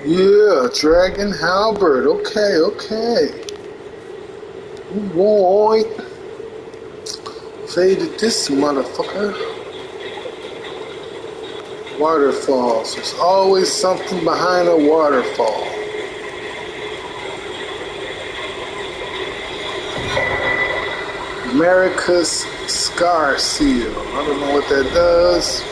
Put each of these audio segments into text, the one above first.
Yeah, Dragon Halberd. Okay, okay. Boy. Faded this motherfucker. Waterfalls. There's always something behind a waterfall. America's Scar Seal. I don't know what that does.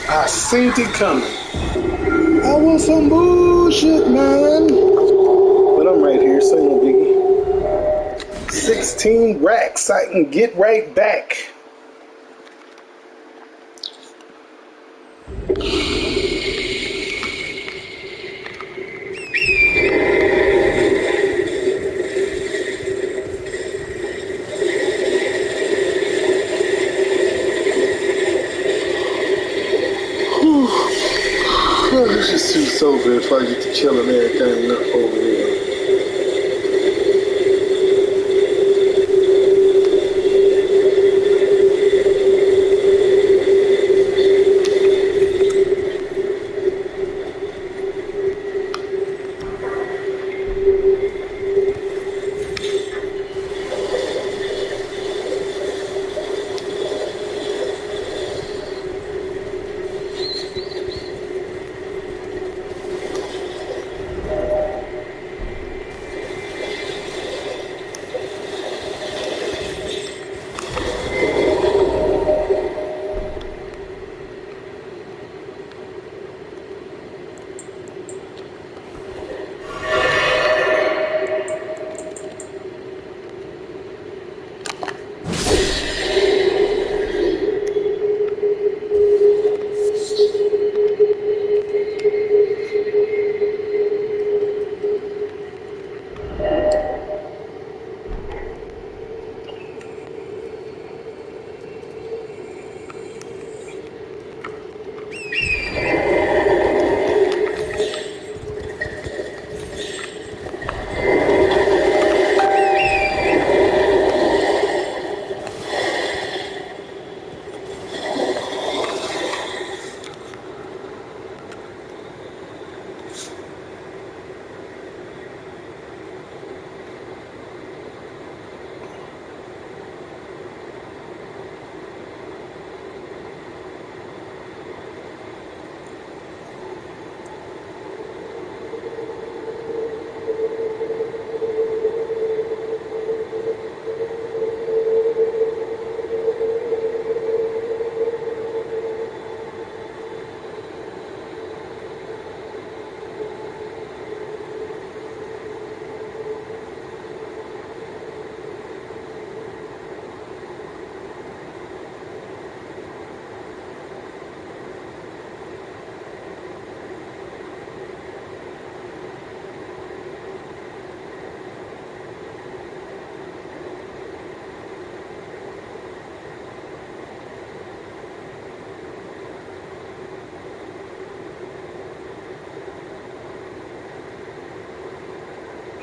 I seen it coming. I was some bullshit, man. But I'm right here, so no biggie. 16 racks, I can get right back. This just suits over if I get to chill and everything up over here.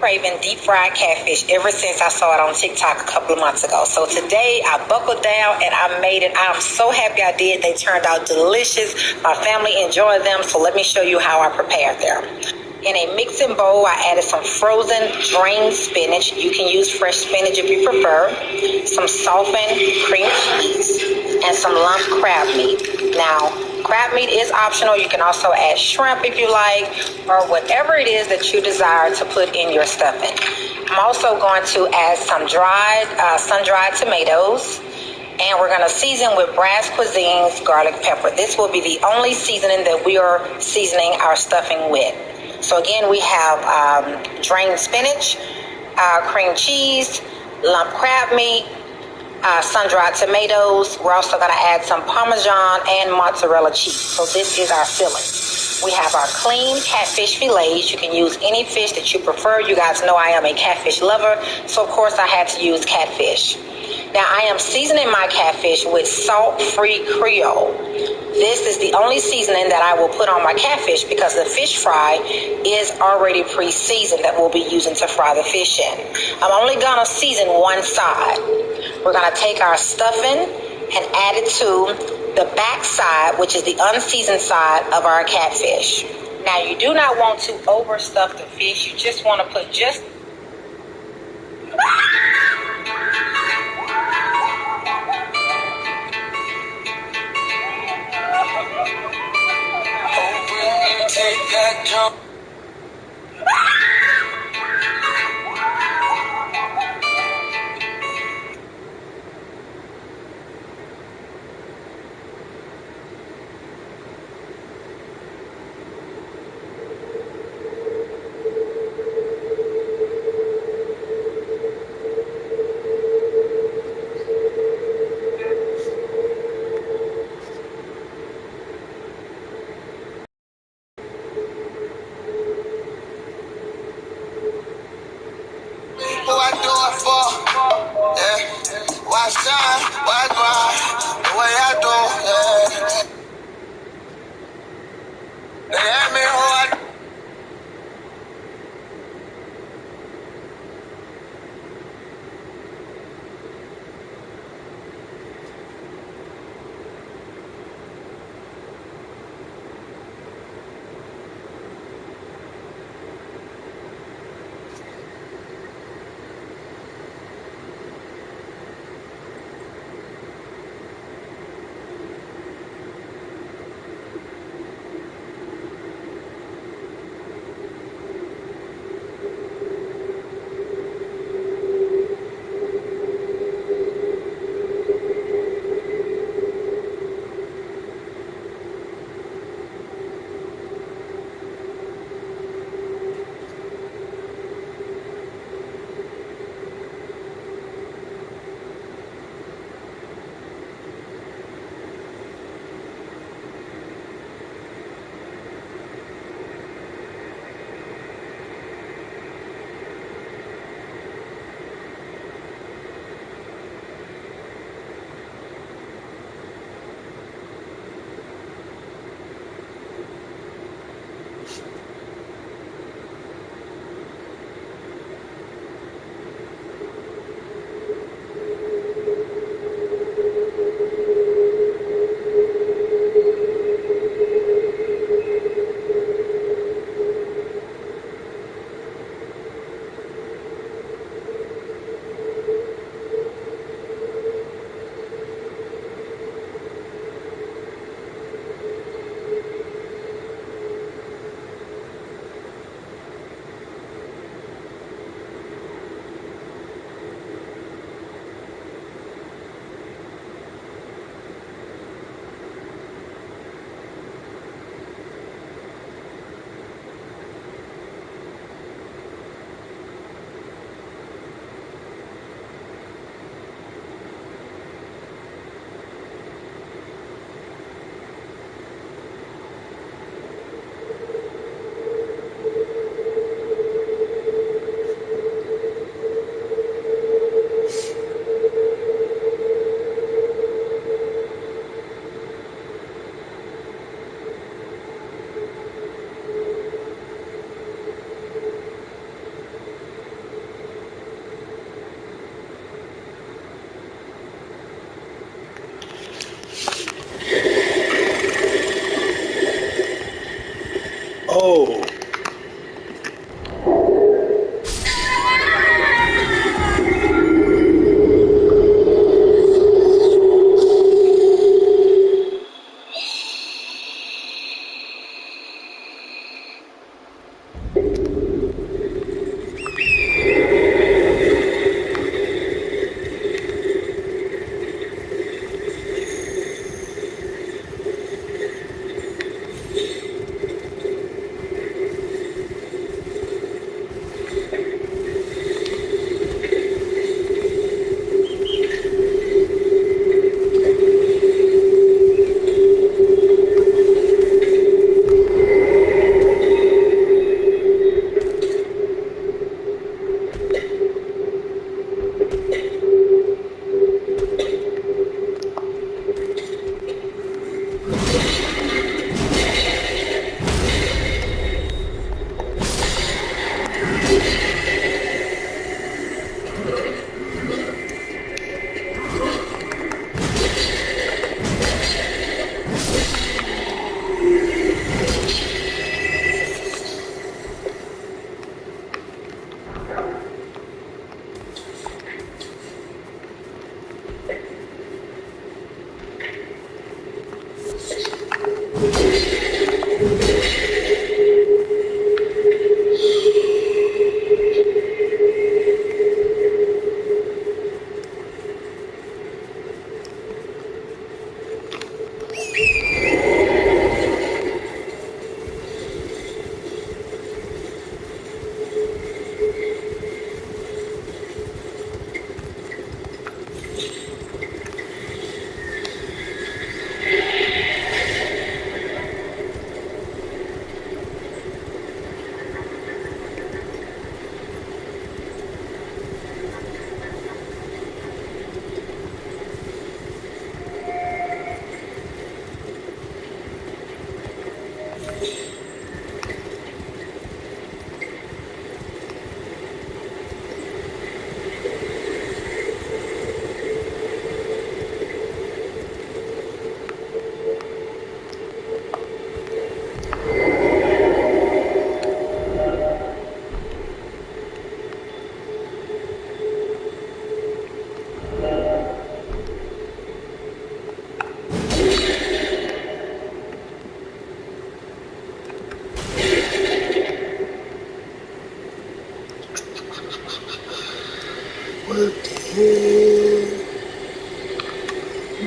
craving deep fried catfish ever since I saw it on TikTok a couple of months ago. So today I buckled down and I made it. I'm so happy I did. They turned out delicious. My family enjoyed them. So let me show you how I prepared them. In a mixing bowl, I added some frozen drained spinach. You can use fresh spinach if you prefer. Some softened cream cheese and some lump crab meat. Now, crab meat is optional. You can also add shrimp if you like, or whatever it is that you desire to put in your stuffing. I'm also going to add some sun-dried tomatoes, and we're going to season with Brass Cuisine's garlic pepper. This will be the only seasoning that we are seasoning our stuffing with. So again, we have drained spinach, cream cheese, lump crab meat, sun-dried tomatoes. We're also going to add some Parmesan and mozzarella cheese. So this is our filling. We have our clean catfish fillets. You can use any fish that you prefer. You guys know I am a catfish lover, so of course I had to use catfish. Now I am seasoning my catfish with salt-free Creole. This is the only seasoning that I will put on my catfish because the fish fry is already pre-seasoned that we'll be using to fry the fish in. I'm only going to season one side. We're going to take our stuffing and add it to the back side, which is the unseasoned side of our catfish. Now, you do not want to overstuff the fish. You just want to put just... Take that jump. Who I do it for? Yeah. Why shine? Why grind? The way I do, yeah. They ask me who I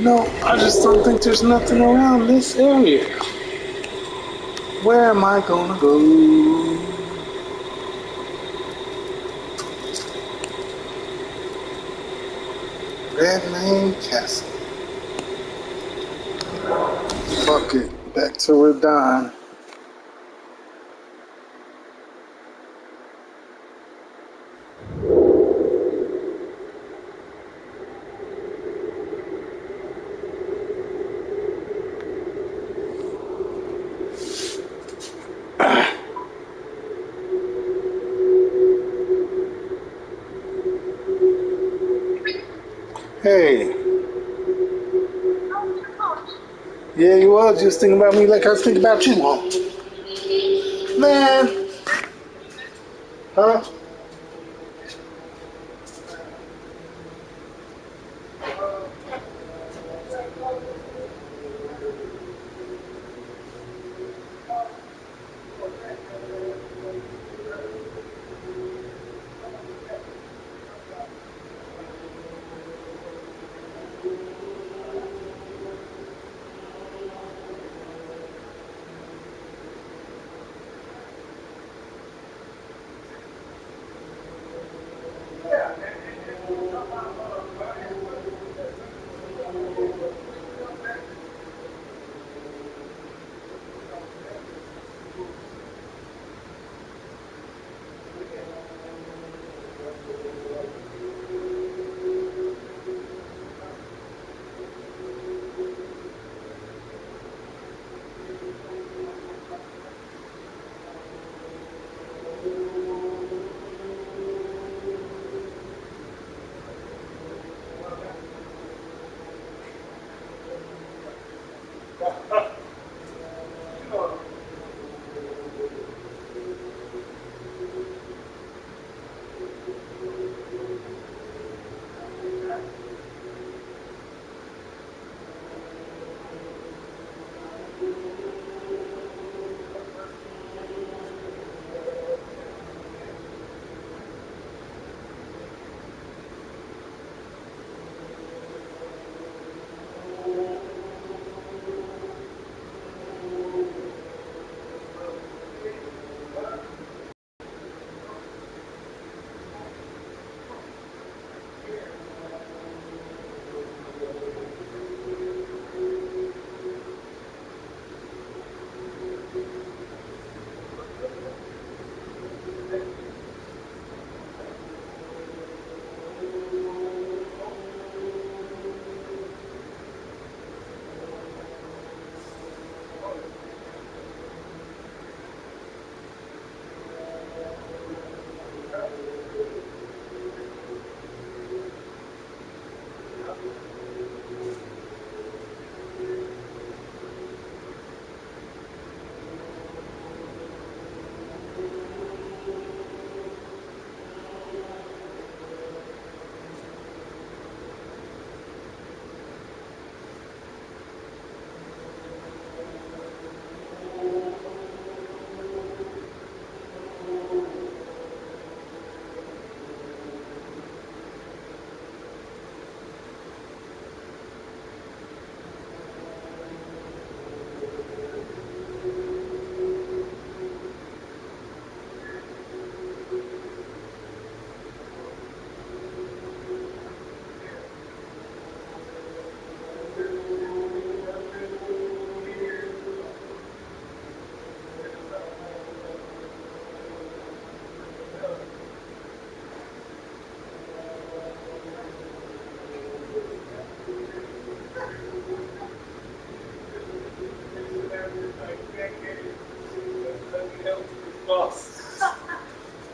No, I just don't think there's nothing around this area. Where am I gonna go? Redman Castle. Fuck it. Back to Radon. Hey. Yeah, you was just thinking about me like I was thinking about you, huh? Man. Huh?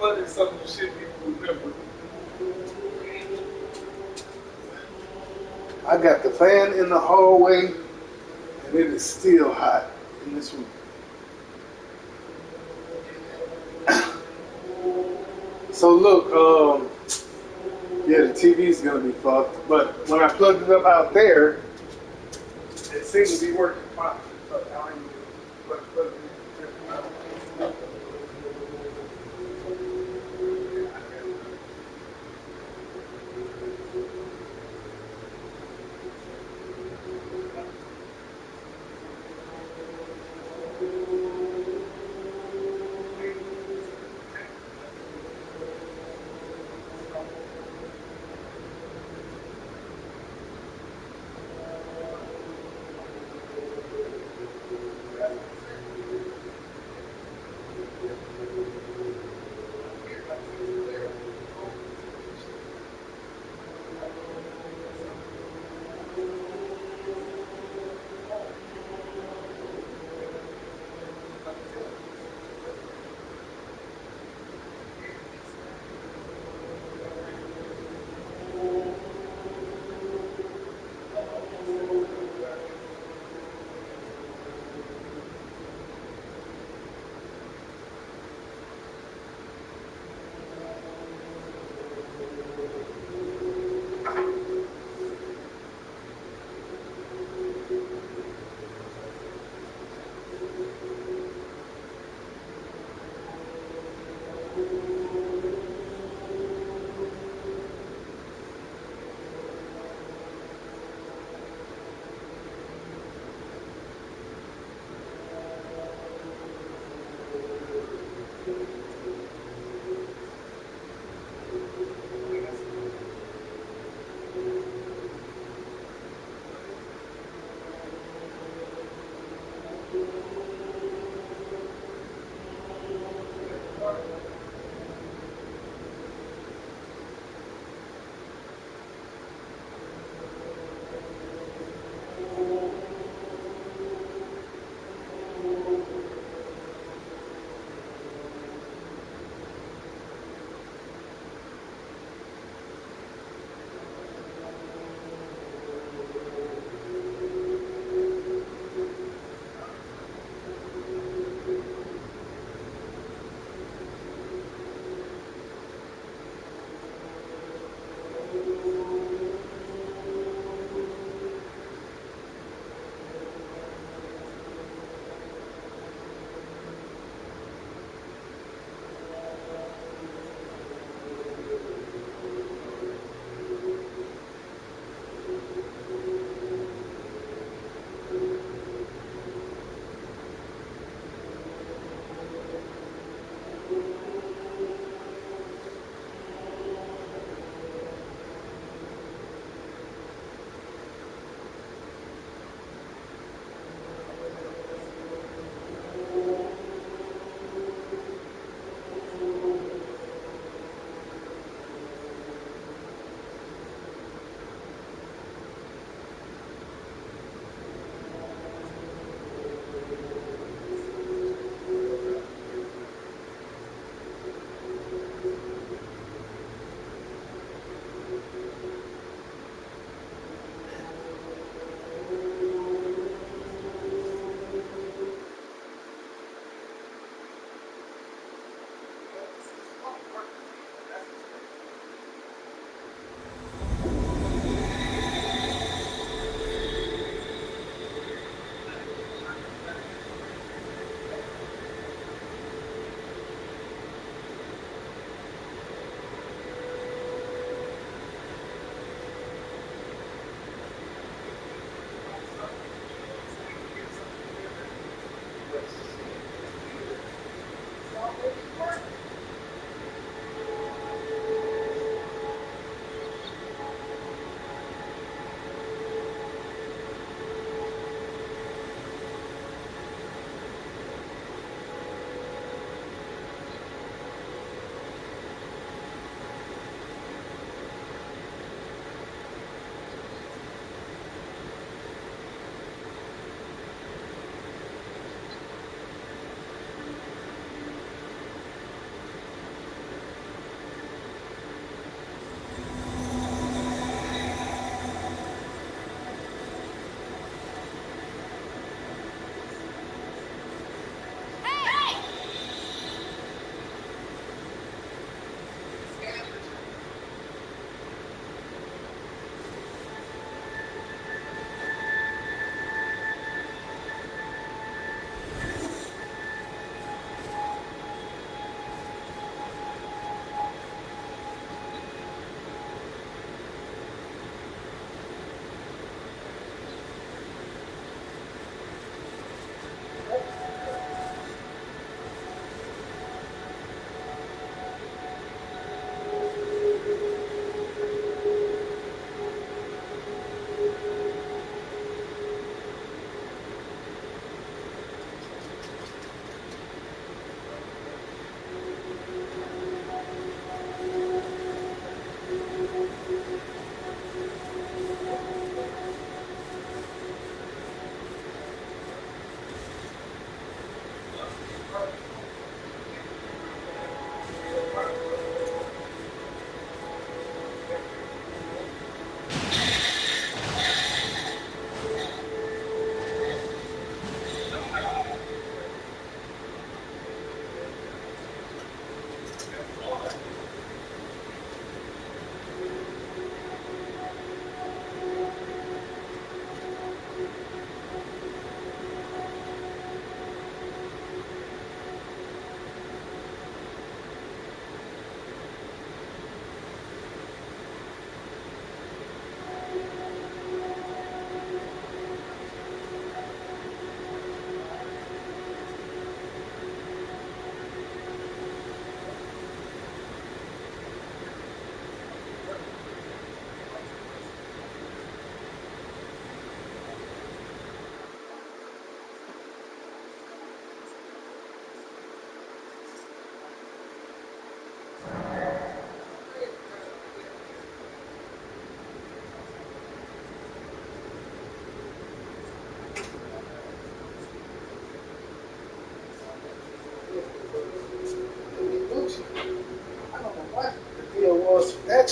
But it's something you should remember. I got the fan in the hallway, and it is still hot in this room. So look, yeah, the TV's gonna be fucked. But when I plugged it up out there, it seemed to be working fine. So now I need to plug it in.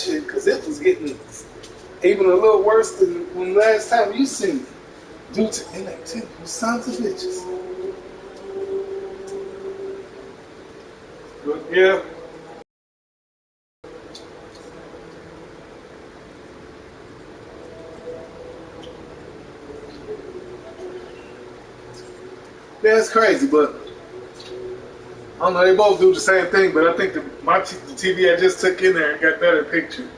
shit because it was getting even a little worse than when last time you seen me. Due to inactivity, sons of bitches. But yeah. Yeah, it's crazy, but I don't know, they both do the same thing, but I think the TV I just took in there got better picture.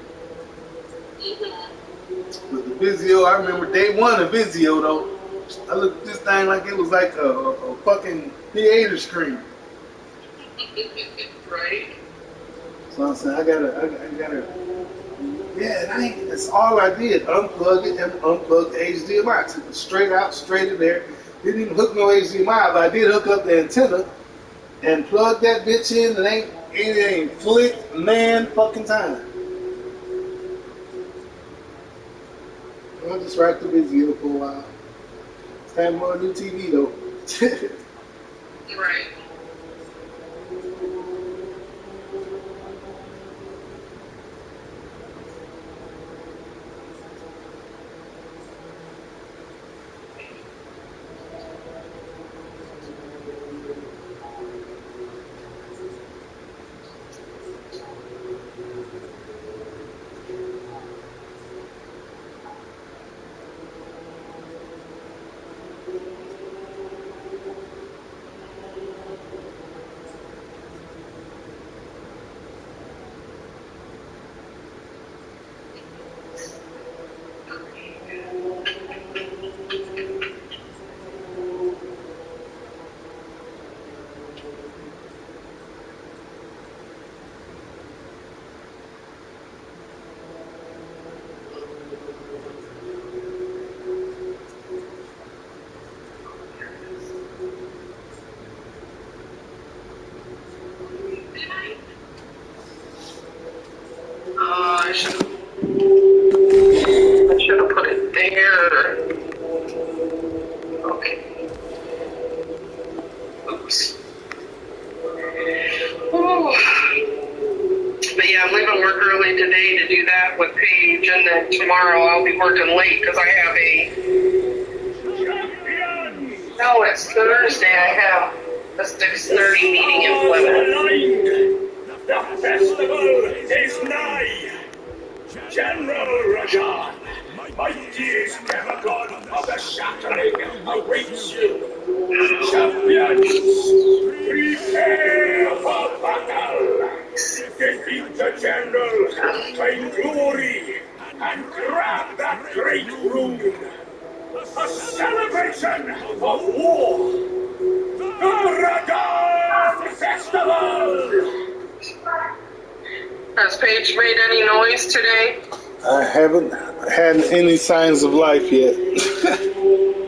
With the Vizio, I remember day one of Vizio though. I looked at this thing like it was like a fucking theater screen. Right. So I'm saying I gotta. Yeah, that's all I did. Unplug it and unplug the HDMI. Took it straight out, straight in there. Didn't even hook no HDMI, but I did hook up the antenna and plug that bitch in. It ain't flicked man fucking time. I'll just ride the Vizio for a while. It's time for a new TV though. Right. I should have put it there. Okay. Oops. Oh. But yeah, I'm leaving work early today to do that with Paige, and then tomorrow I'll be working late because I have no, it's Thursday. I have a 6:30 meeting in Plymouth. The festival is nigh. General Rajan, mightiest demigod of the shattering, awaits you. Champions, prepare for battle. Defeat the general, claim glory, and grab that great rune. A celebration of war. The Rajan Festival! Has Paige made any noise today? I haven't had any signs of life yet.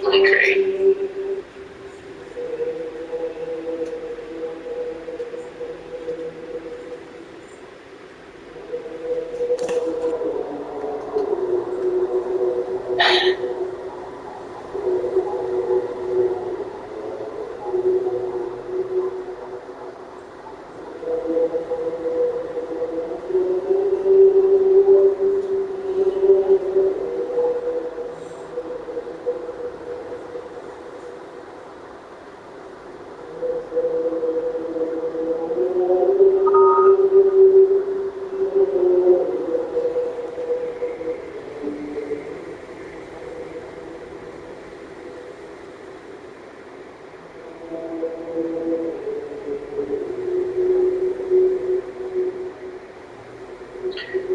Okay.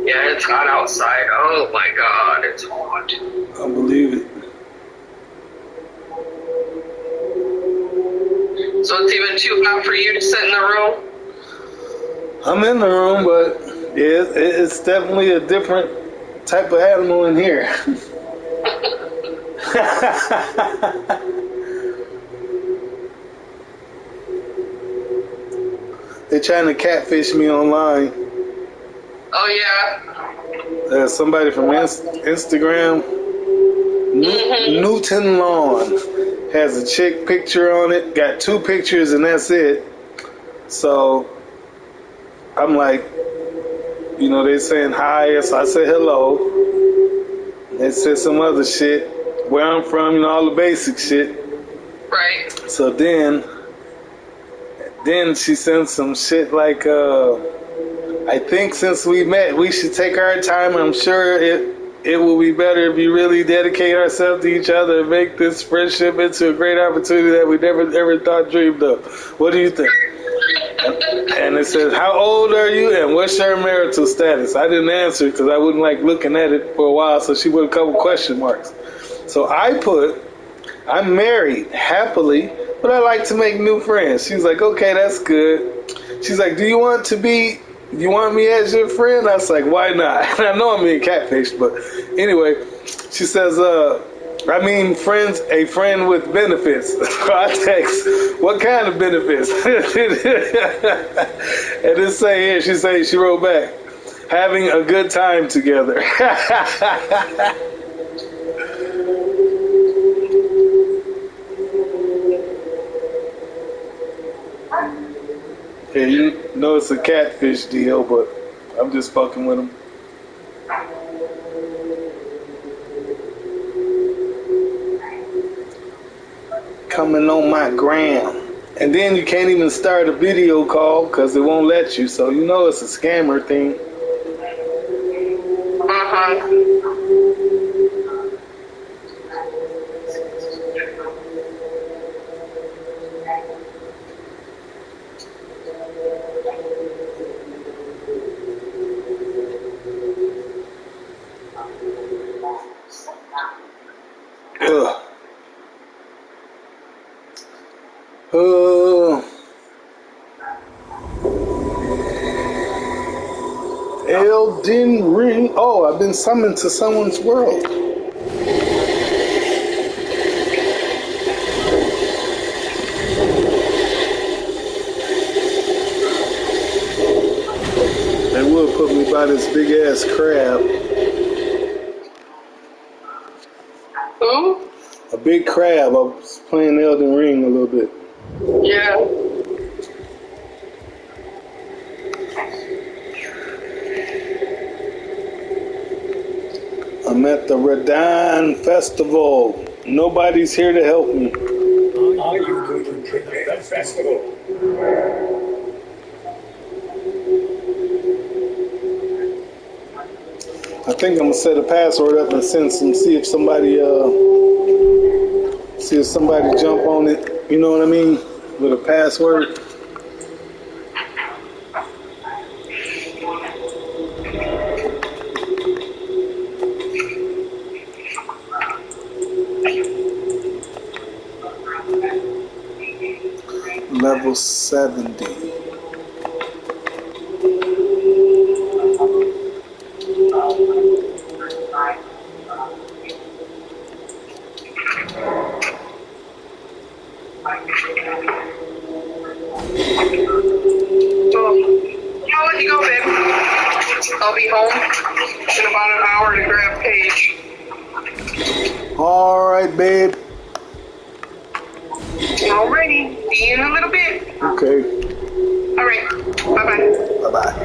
Yeah, it's hot outside. Oh my God, it's hot. I believe it. So it's even too hot for you to sit in the room? I'm in the room, but yeah, it's definitely a different type of animal in here. They're trying to catfish me online. Oh yeah? Somebody from Instagram, Newton Lawn, has a chick picture on it. Got 2 pictures and that's it. So I'm like, you know, they saying hi, so I said hello. They said some other shit, where I'm from, you know, all the basic shit. Right. So then she sent some shit like, I think since we met, we should take our time. I'm sure it will be better if you really dedicate ourselves to each other and make this friendship into a great opportunity that we never ever thought dreamed of. What do you think? And it says, how old are you and what's your marital status? I didn't answer because I wouldn't like looking at it for a while, so she put a couple question marks. So I put, I'm married happily, but I like to make new friends. She's like, okay, that's good. She's like, do you want me as your friend? I was like, why not? And I know I'm being catfished, but anyway, she says, I mean, friends, a friend with benefits. I text, what kind of benefits? And it say here, she wrote back, having a good time together. Yeah, you know it's a catfish deal, but I'm just fucking with them. Coming on my gram. And then you can't even start a video call because it won't let you. So you know it's a scammer thing. Elden Ring. Oh, I've been summoned to someone's world. They would put me by this big ass crab. Who? A big crab. I was playing Elden Ring a little bit. Yeah. I'm at the Radon Festival. Nobody's here to help me. Are you going to trigger the festival? I think I'm gonna set a password up and send some. See if somebody jump on it. You know what I mean? With a password. Level 70. I'll let you go, babe. I'll be home in about an hour to grab Paige. All right, babe. Alrighty. See you in a little bit. Okay. All right. Bye-bye. Bye-bye.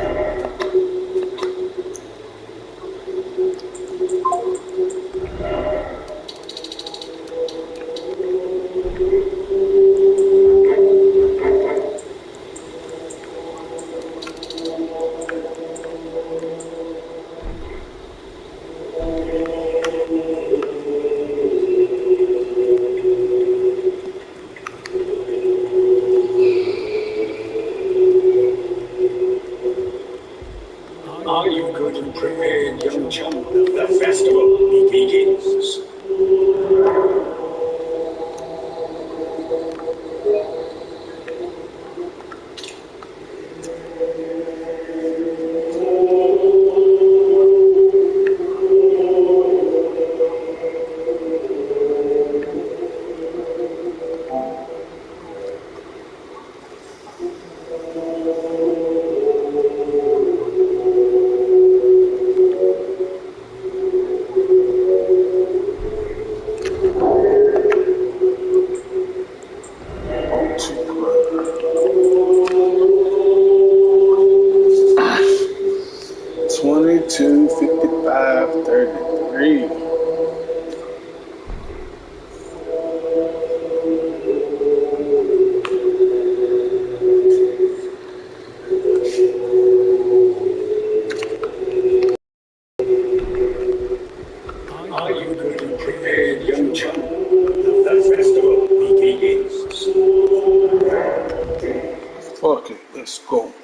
scope.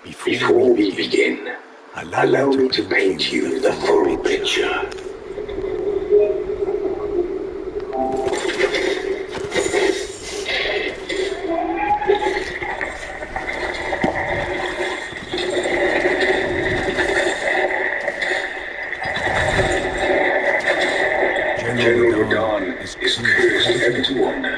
Before we begin, allow me to paint you the full picture. General Radon is cursed ever to wander.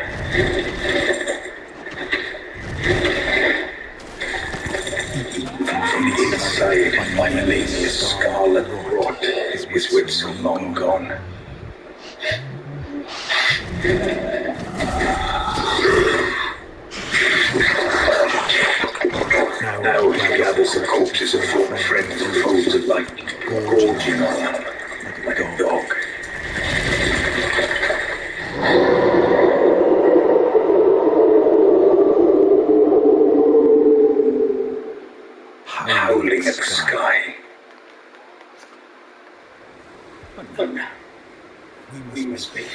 From the inside, my lady's scarlet rot is wit so long gone. Now he gathers the corpses of former friends and foes alike, gorging on them like a dog. Howling at the sky. But now, we must be.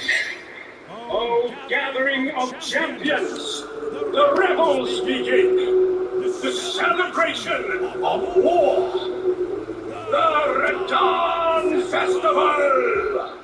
Oh, gathering of champions! The rebels begin! The celebration of war! The Return Festival!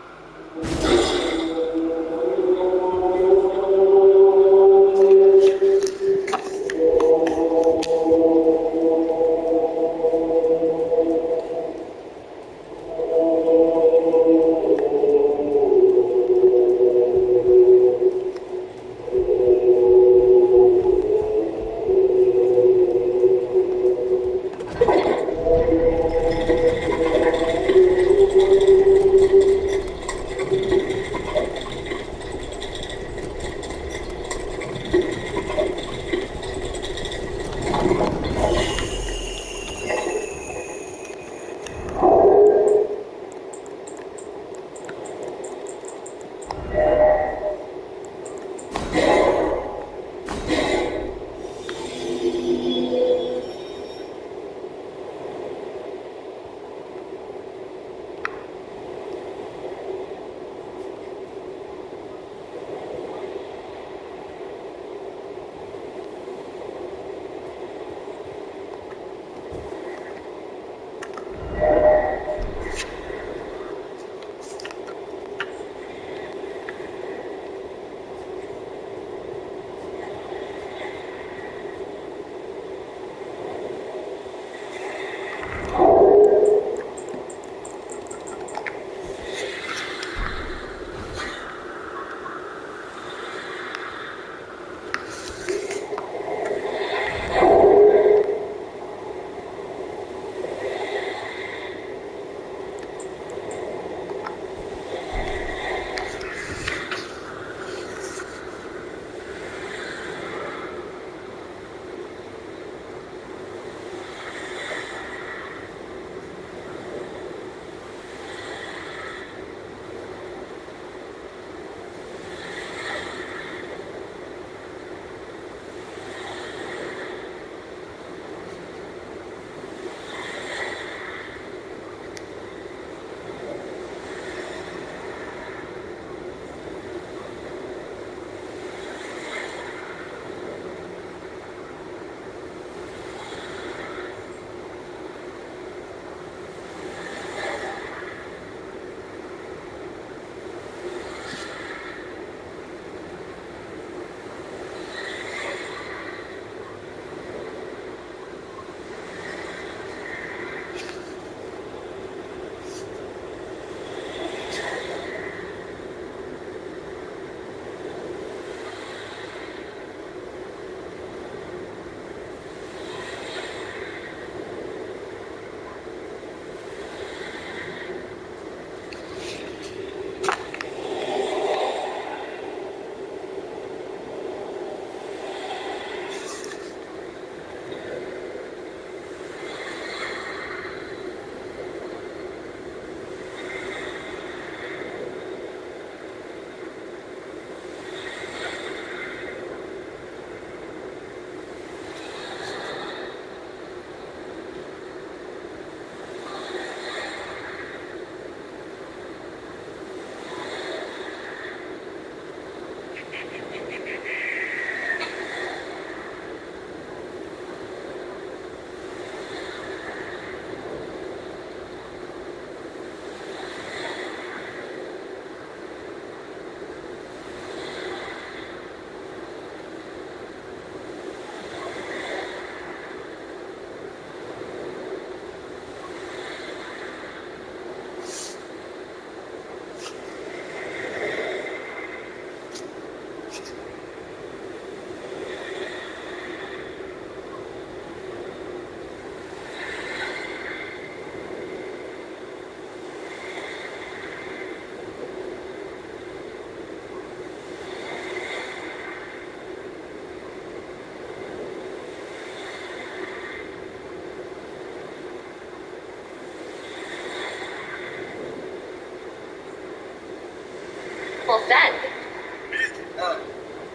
send.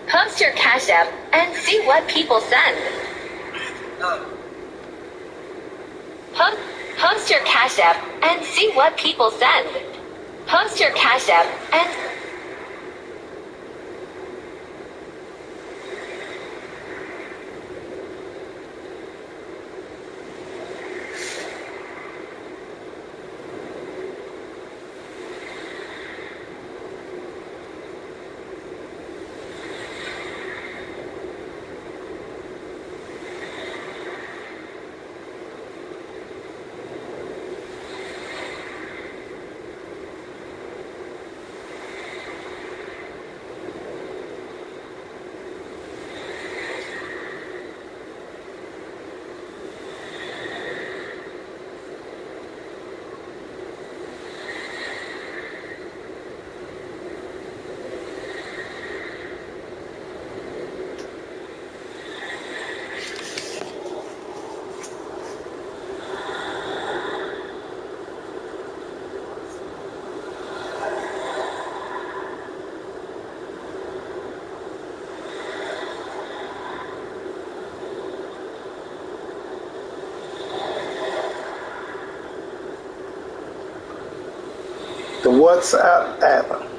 Post your Cash App and see what people send. Post your Cash App and see what people send. Post your Cash App and... The WhatsApp app.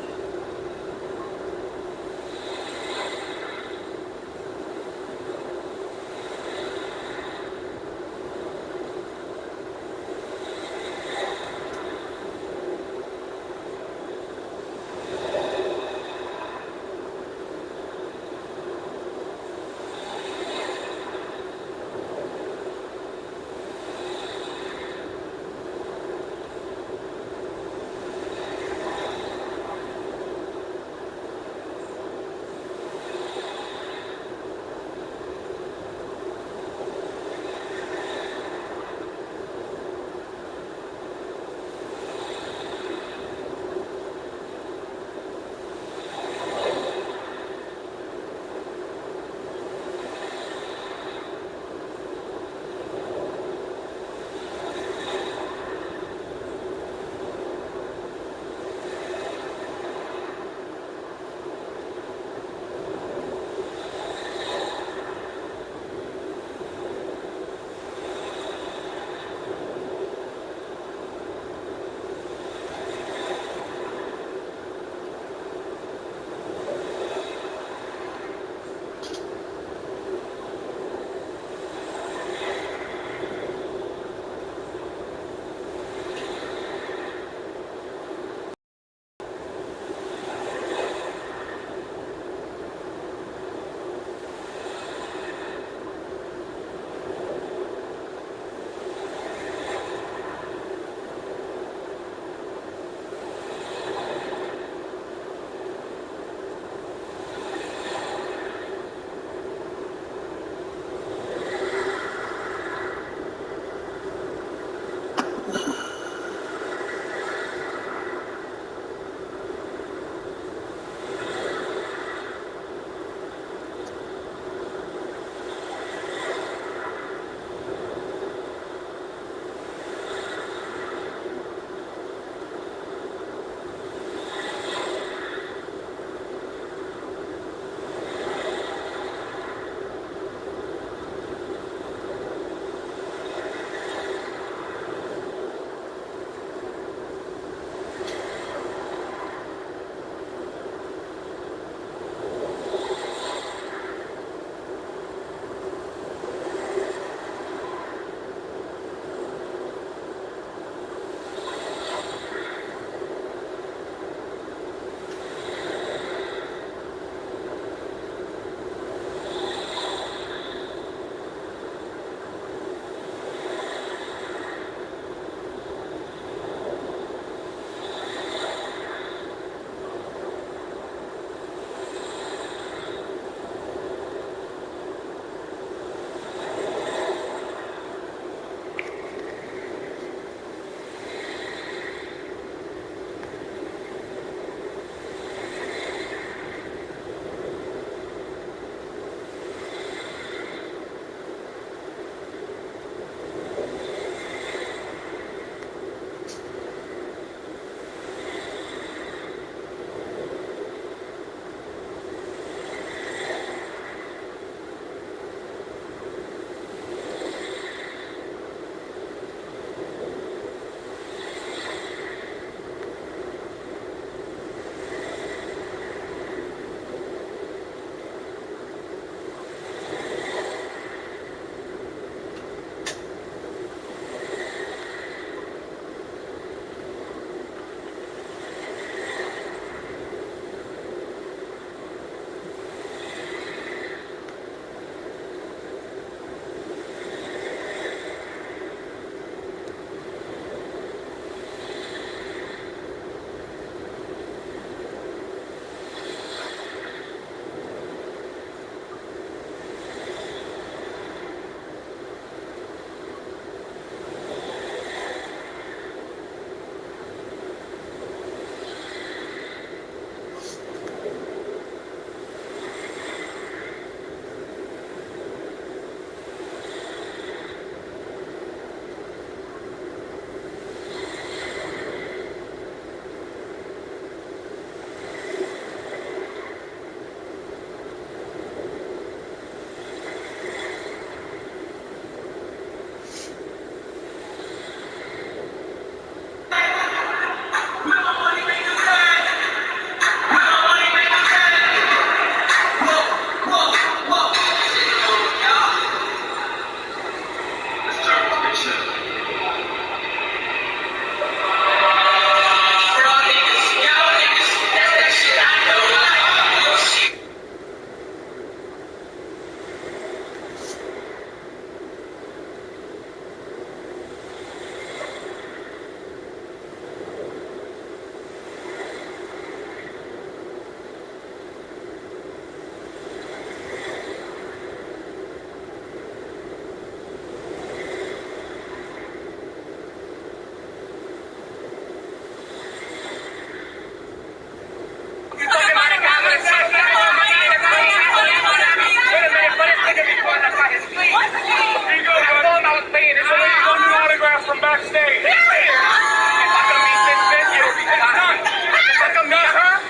backstage. If I can meet this bitch, it's done. If I can meet her,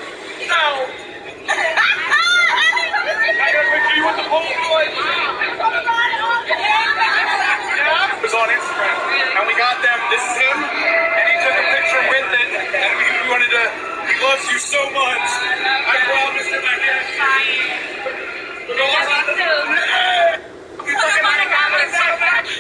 no. I got a picture of you with the pool boys. It was on Instagram, and we got them. This is him, and he took a picture with it, and we wanted to. He loves you so much. I promised him I did.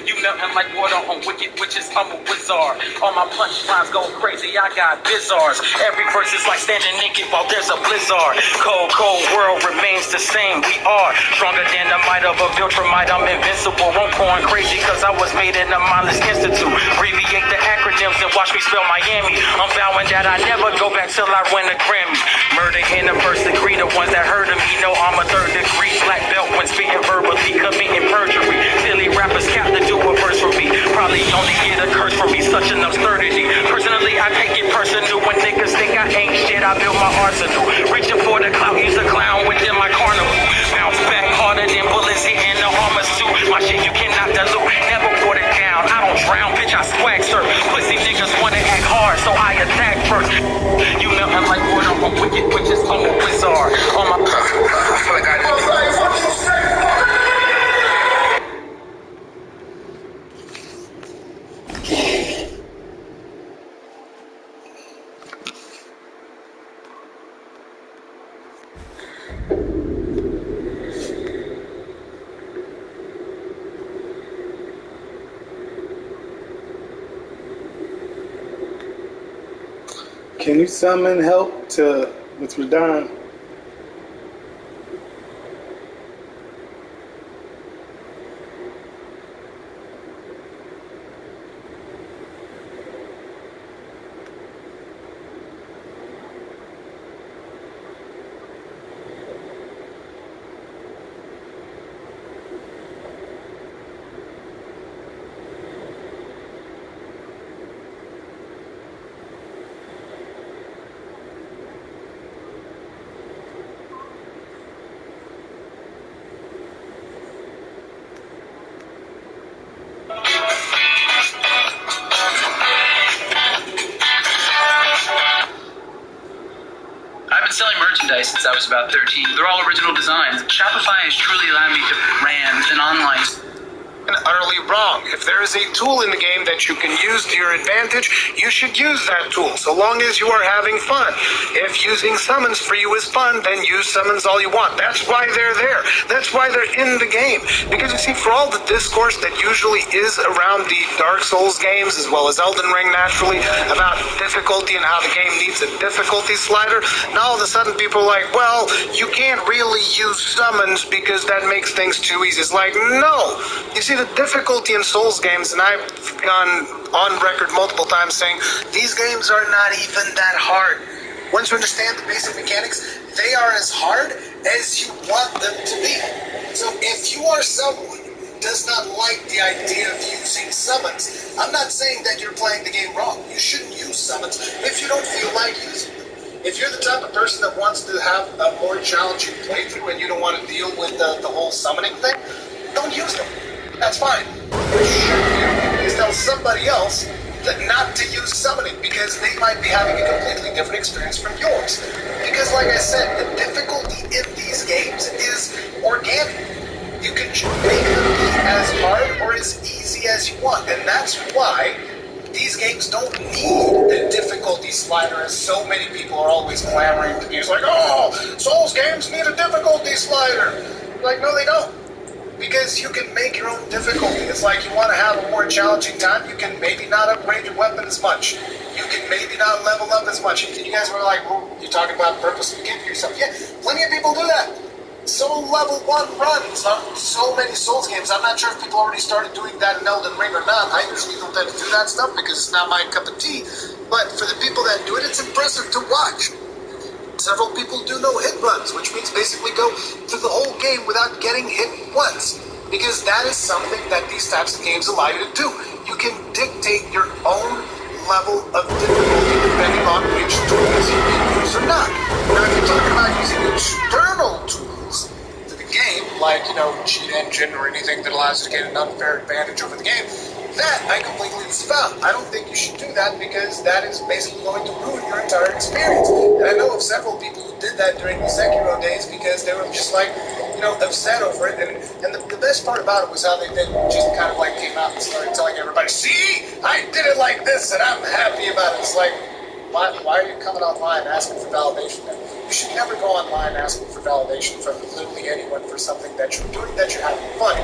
You melt him like water on wicked witches. I'm a wizard. All my punchlines go crazy. I got bizarres. Every verse is like standing naked while there's a blizzard. Cold, cold world remains the same. We are stronger than the might of a Viltrumite. I'm invincible. I'm going crazy because I was made in a mindless institute. Abbreviate the acronyms and watch me spell Miami. I'm vowing that I never go back till I win a Grammy. Murder in the first degree. The ones that heard of me know I'm a third degree black belt when spitting verbally, committing perjury. Silly rappers cap to do a verse for me. Probably only get a curse for me, such an absurdity. Personally, I take it personal when niggas think I ain't shit. I built my arsenal. Reaching for the clout, use a clown within my carnival. Bounce back harder than bullets hitting the armor suit. My shit you cannot dilute, never water down. I don't drown, bitch, I swag surf. Pussy niggas wanna act hard, so I attack first. You melting like water on wicked witches, I'm a wizard. On my I feel like I Can you summon help with Radon? Selling merchandise since I was about 13. They're all original designs. Shopify has truly allowed me to brand an online. Utterly wrong. If there is a tool in the game that you can use to your advantage, you should use that tool, so long as you are having fun. If using summons for you is fun, then use summons all you want. That's why they're there. That's why they're in the game. Because you see, for all the discourse that usually is around the Dark Souls games, as well as Elden Ring naturally, about difficulty and how the game needs a difficulty slider, now all of a sudden people are like, well, you can't really use summons because that makes things too easy. It's like, no. You see, the difficulty in Souls games, and I've gone on record multiple times saying, these games are not even that hard. Once you understand the basic mechanics, they are as hard as you want them to be. So if you are someone who does not like the idea of using summons, I'm not saying that you're playing the game wrong. You shouldn't use summons if you don't feel like using them. If you're the type of person that wants to have a more challenging playthrough and you don't want to deal with the whole summoning thing, don't use them. That's fine. What you should do is tell somebody else that not to use summoning because they might be having a completely different experience from yours. Because like I said, the difficulty in these games is organic. You can make them be as hard or as easy as you want. And that's why these games don't need a difficulty slider, as so many people are always clamoring to use. Like, oh, Souls games need a difficulty slider. Like, no, they don't. Because you can make your own difficulty. It's like you want to have a more challenging time, you can maybe not upgrade your weapon as much. You can maybe not level up as much. And you guys were like, well, you're talking about purposely giving yourself. Yeah, plenty of people do that. So level 1 runs on so many Souls games. I'm not sure if people already started doing that in Elden Ring or not. I usually don't tend to do that stuff because it's not my cup of tea. But for the people that do it, it's impressive to watch. Several people do no hit runs, which means basically go through the whole game without getting hit once. Because that is something that these types of games allow you to do. You can dictate your own level of difficulty depending on which tools you can use or not. Now, if you're talking about using external tools to the game, like, cheat engine or anything that allows you to get an unfair advantage over the game, That I completely disavow. I don't think you should do that because that is basically going to ruin your entire experience. And I know of several people who did that during the Sekiro days because they were just like, upset over it. And the best part about it was how they then just kind of like came out and started telling everybody, see, I did it like this and I'm happy about it. It's like, why are you coming online asking for validation? You should never go online asking for validation from literally anyone for something that you're doing, that you're having fun.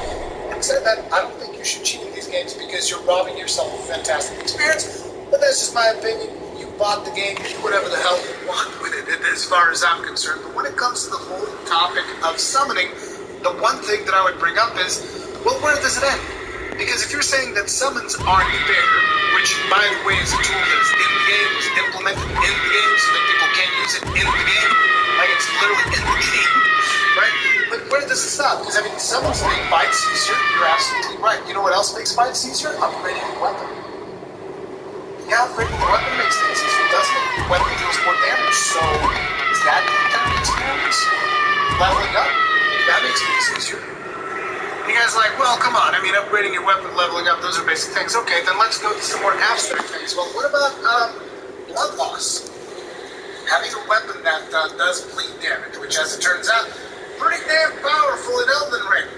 Instead of that, I don't think you should cheat in these games because you're robbing yourself of a fantastic experience. But that's just my opinion. You bought the game, do whatever the hell you want with it, as far as I'm concerned. But when it comes to the whole topic of summoning, the one thing that I would bring up is, well, where does it end? Because if you're saying that summons aren't fair, which, by the way, is a tool that is in the game, was implemented in the game so that people can use it in the game, like it's literally in the game, right? But where does it stop? Because, summons make fights easier. You're absolutely right. You know what else makes fights easier? Upgrading the weapon. Yeah, upgrading the weapon makes things easier, doesn't it? The weapon deals more damage, so is that the entire experience? Leveling up, that makes things easier. You guys are like, well, come on. Upgrading your weapon, leveling up, those are basic things. Okay, then let's go to some more abstract things. Well, what about blood loss? Having a weapon that does bleed damage, which, as it turns out, pretty damn powerful in Elden Ring.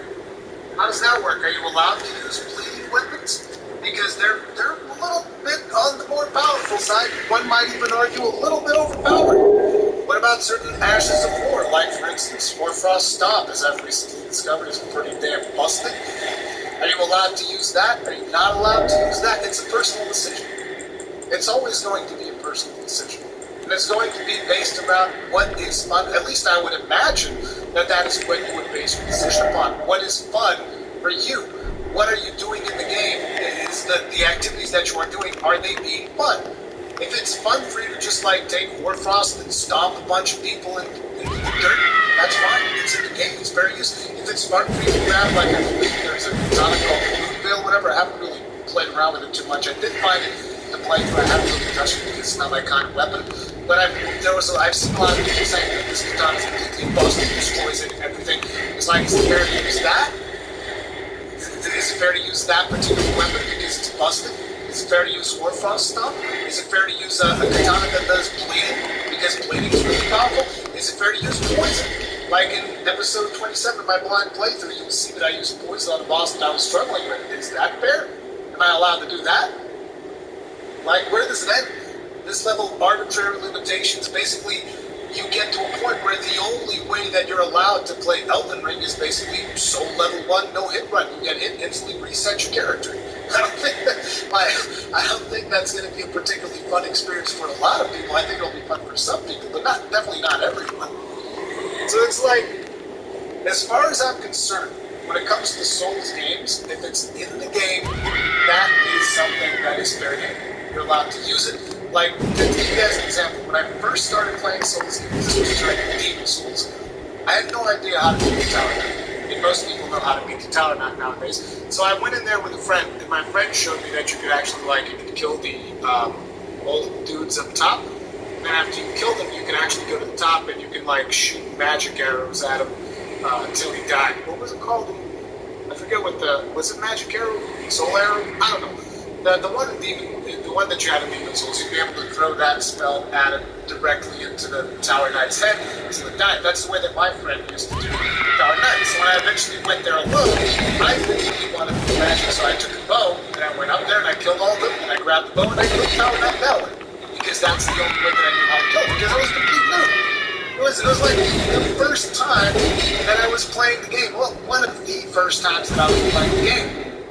How does that work? Are you allowed to use bleeding weapons? Because they're a little bit on the more powerful side. One might even argue a little bit overpowered. What about certain ashes of war, like, for instance, Warfrost Stomp, as I've recently discovered, is pretty damn busted. Are you allowed to use that? Are you not allowed to use that? It's a personal decision. It's always going to be a personal decision. And it's going to be based around what is fun. At least I would imagine that is what you would base your decision upon. What is fun for you? What are you doing in the game? Is the activities that you are doing, are they being fun? If it's fun for you to just take Warfrost and stomp a bunch of people into the dirt, that's fine. It's in the game. It's very useful. If it's fun for you to grab, I believe there's a katana called Moonveil, whatever. I haven't really played around with it too much. I did find it to play, but I haven't really touched it because it's not my kind of weapon. But I've seen a lot of people saying that this katana is completely busted, destroys it, and everything. It's like, is it fair to use that? Is it fair to use that particular weapon because it's busted? Is it fair to use Warfrost stuff? Is it fair to use a katana that does bleeding because bleeding is really powerful? Is it fair to use poison? Like in episode 27 of my blind playthrough, you'll see that I used poison on a boss that I was struggling with. Is that fair? Am I allowed to do that? Where does it end? This level of arbitrary limitations, basically, you get to a point where the only way that you're allowed to play Elden Ring is basically soul level 1, no hit run. You get hit, instantly reset your character. I don't think that's going to be a particularly fun experience for a lot of people. I think it'll be fun for some people, but definitely not everyone. So it's as far as I'm concerned, when it comes to Souls games, if it's in the game, that is something that is fair game. You're allowed to use it. To give you guys an example, when I first started playing Souls games, this was during Demon Souls, I had no idea how to beat the Tower Knight. Most people know how to beat the Tower Knight nowadays. So I went in there with a friend, and my friend showed me that you could actually, you could kill the old dudes up top. And then after you kill them, you can actually go to the top and you can, shoot magic arrows at him until he died. What was it called? I forget was it magic arrow? Soul arrow? I don't know. The one that you had in Demon Souls, you'd be able to throw that spell at him directly into the Tower Knight's head, so it died. That's the way that my friend used to do Tower Knight. So when I eventually went there alone, I really wanted to do magic, so I took a bow, and I went up there, and I killed all of them, and I grabbed the bow, and I killed Tower Knight that way. Because that's the only way that I knew how to kill, because I was complete noob. It was the first time that I was playing the game. Well, one of the first times that I was playing the game.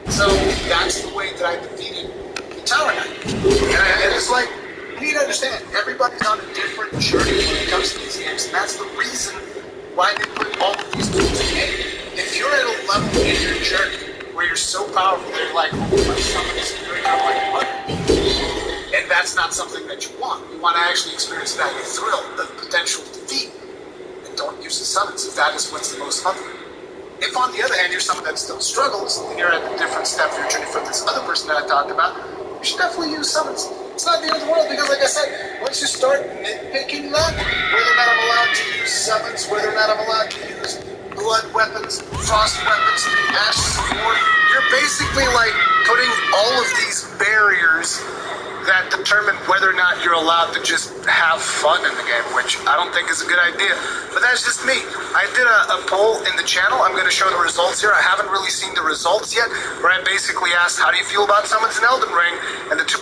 So that's the way that I defeated the Tower Knight. And it's you need to understand, everybody's on a different journey when it comes to these games, and that's the reason why they put all of these tools in the game. If you're at a level in your journey where you're so powerful that you're oh, my summon is doing what? And that's not something that you want. You want to actually experience that thrill, the potential defeat, and don't use the summons if that is what's the most fun for you. If, on the other hand, you're someone that still struggles, and you're at a different step of your journey from this other person that I talked about, you should definitely use summons. It's not the end of the world, because, like I said, once you start nitpicking that, whether or not I'm allowed to use summons, whether or not I'm allowed to use blood weapons, frost weapons, ashes of war, you're basically like putting all of these barriers that determine whether or not you're allowed to just have fun in the game, which I don't think is a good idea. But that's just me. I did a poll in the channel. I'm going to show the results here. I haven't really seen the results yet, where I basically asked, how do you feel about summons in Elden Ring? And the two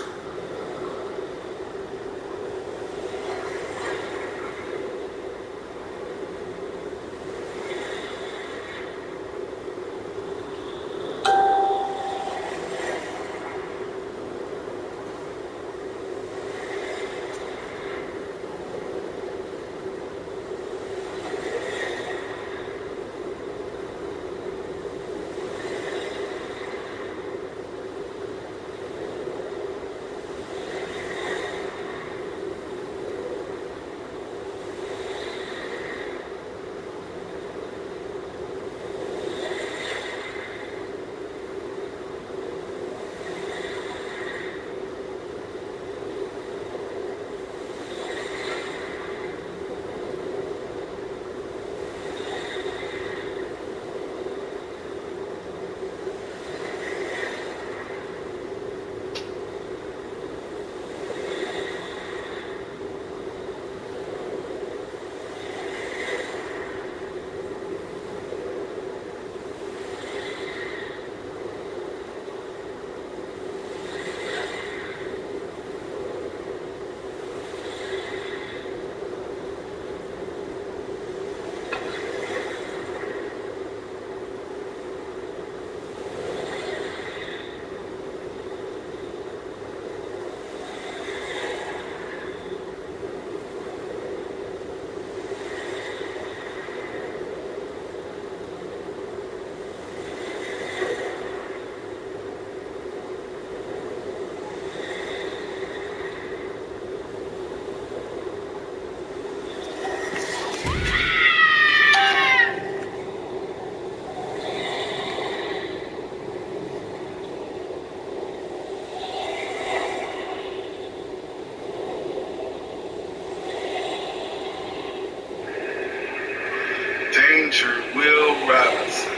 Danger, Will Robinson.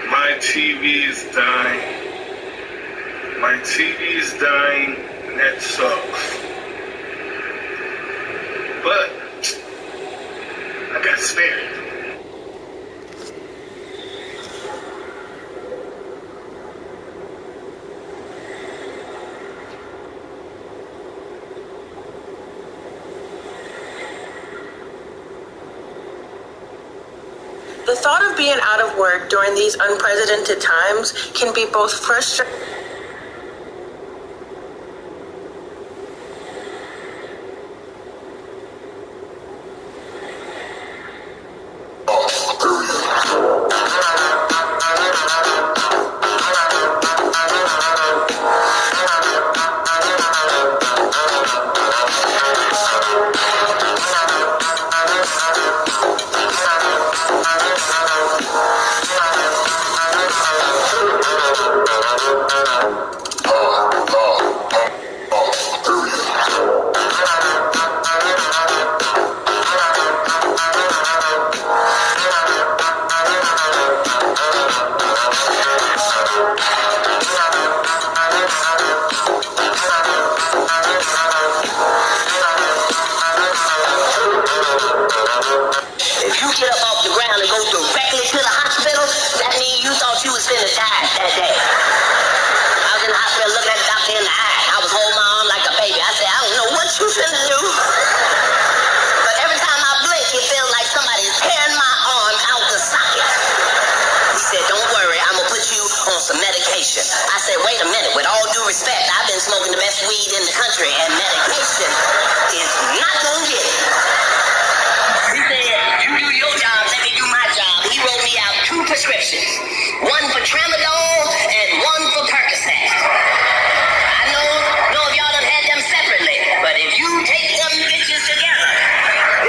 My TV is dying. My TV is dying, and that sucks. But I got spared. The thought of being out of work during these unprecedented times can be both frustrating. If you get up off the ground and go directly to the hospital, that means you thought you was finna die that day. I was in the hospital looking at the doctor in the eye. I was holding my arm like a baby. I said, I don't know what you finna do. But every time I blink, it feels like somebody's tearing my arm out the socket. He said, don't worry, I'm gonna put you on some medication. I said, wait a minute, with all due respect, I've been smoking the best weed in the country, and medication is not gonna get it. He said, you do your job, let me do my job. He wrote me out 2 prescriptions. One for Tramadol and one for Percocet. I know if y'all done had them separately, but if you take them bitches together,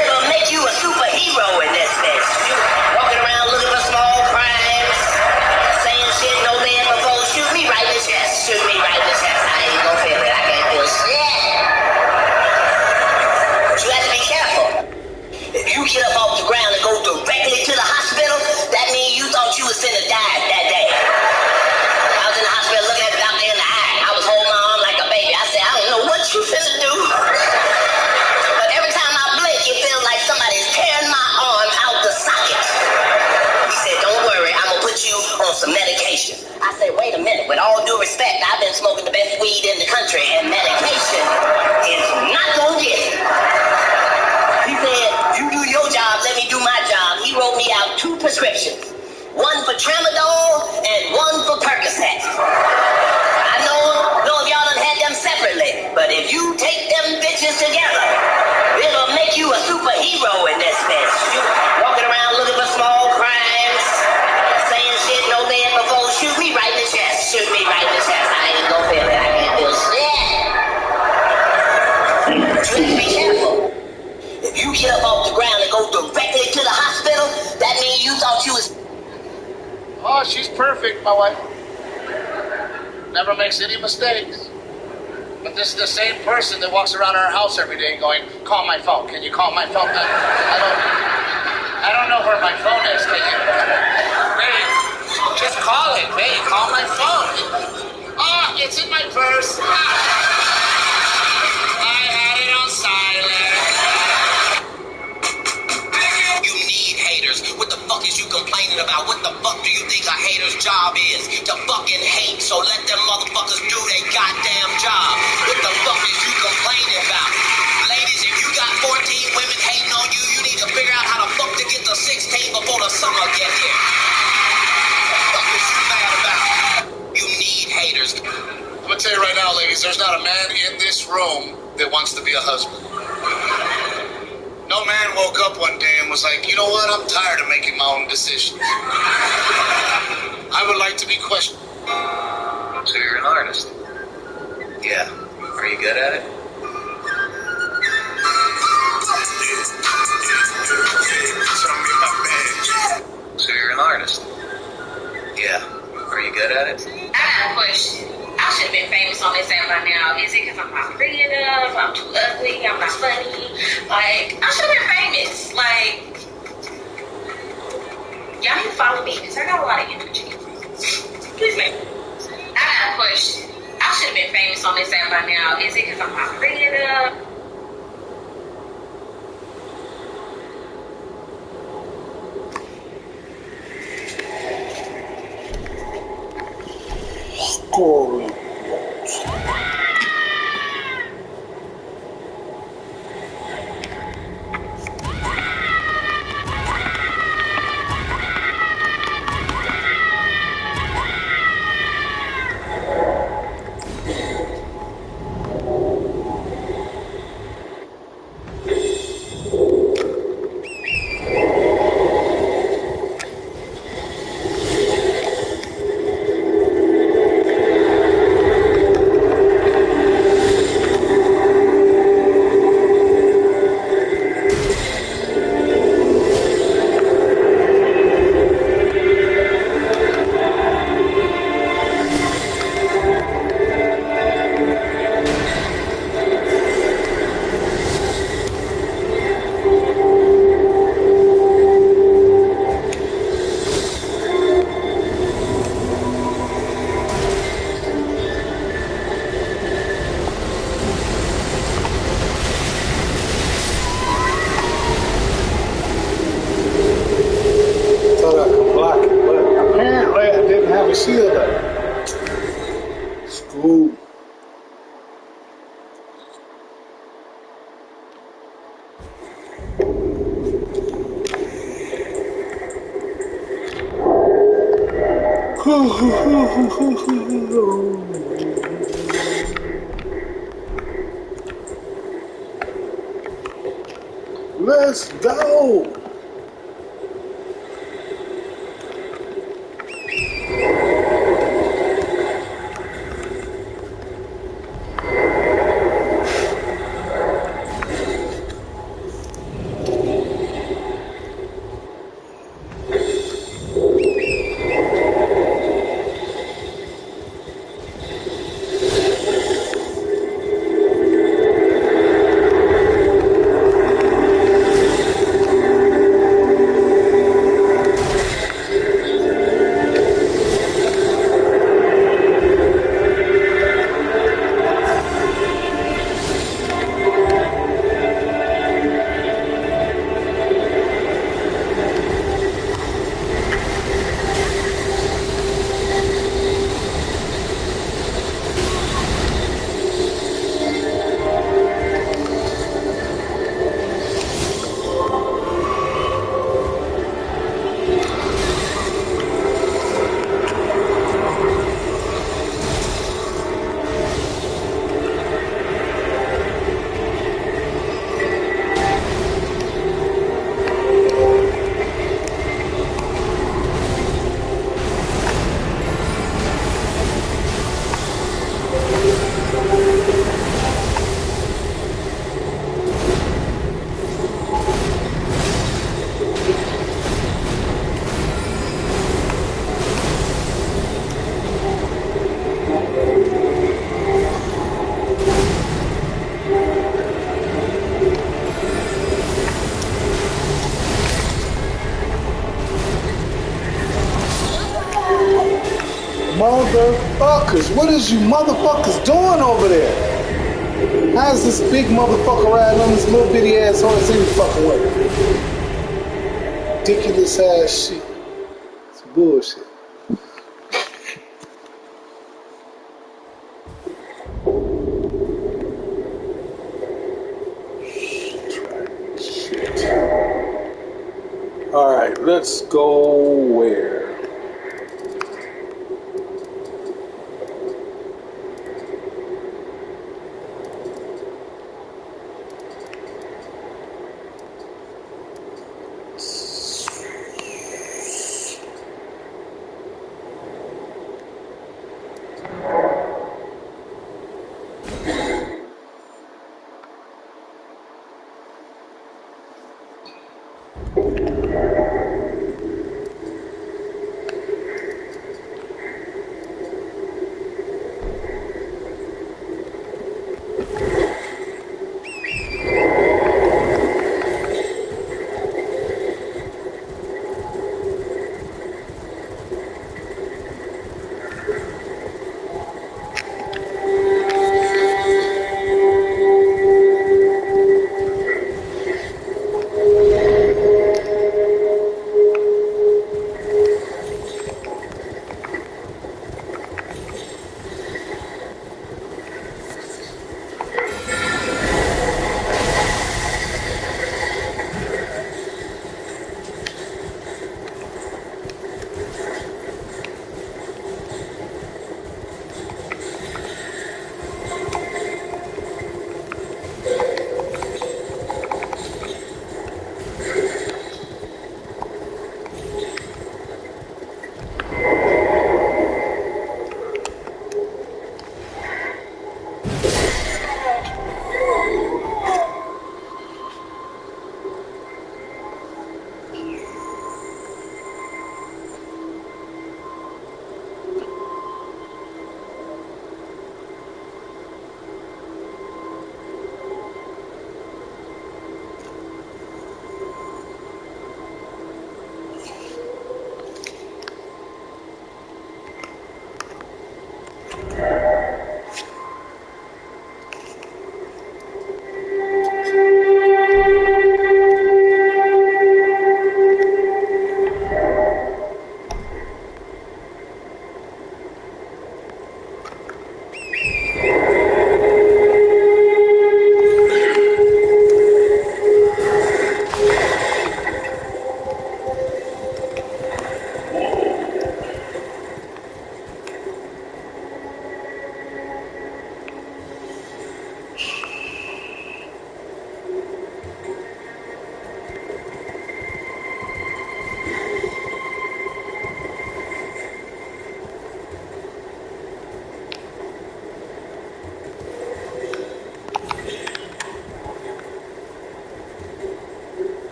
it'll make you a superhero in this bitch. You walking around looking for small crimes, saying shit no man before. Shoot me right in the chest. Shoot me right in the chest. I ain't gonna feel it. I can't feel shit. But you have to be careful. If you get up off the ground and go directly to the hospital, that means you thought you was finna die that day. I've been smoking the best weed in the country, and medication is not gonna get it. He said, you do your job, let me do my job. He wrote me out 2 prescriptions. One for Tramadol and one for Percocet. I know if y'all done had them separately, but if you take them bitches together, it'll make you a superhero in this bitch. You walking around looking for small crimes, saying shit no dead before, shoot me right in the chest, shoot me right in the chest. I ain't gonna feel it, I can't feel shit. You have to be careful. If you get up off the ground and go directly to the hospital, that means you thought you was... Oh, she's perfect, my wife. Never makes any mistakes. But this is the same person that walks around our house every day going, call my phone. Can you call my phone? I don't know where my phone is. Can you? Babe, just call it. Babe, call my phone. Oh, it's in my purse. I had it on silent. You need haters. What the fuck is you complaining about? What the fuck do you think a hater's job is? To fucking hate, so let them motherfuckers do their goddamn job. What the fuck is you complaining about? Ladies, if you got 14 women hating on you, you need to figure out how the fuck to get to 16 before the summer get here. What the fuck is you mad about? You need haters. I'm gonna tell you right now, ladies, there's not a man in this room that wants to be a husband. No man woke up one day and was like, you know what, I'm tired of making my own decisions. I would like to be questioned. So you're an artist? Yeah. Are you good at it? So you're an artist? Yeah. Are you good at it? I got a question. I should have been famous on this app by now. Is it because I'm not pretty enough? I'm too ugly? I'm not funny? Like, I should have been famous. Like, y'all need to follow me because I got a lot of energy. Please make me. I got a question. I should have been famous on this app by now. Is it because I'm not pretty enough? Story. Thought I could block it, but apparently I didn't have a shield up. School. Let's go. Motherfuckers, what is you motherfuckers doing over there? How's this big motherfucker riding on this little bitty ass horse any fucking way? Ridiculous ass shit. It's bullshit. Alright, let's go where?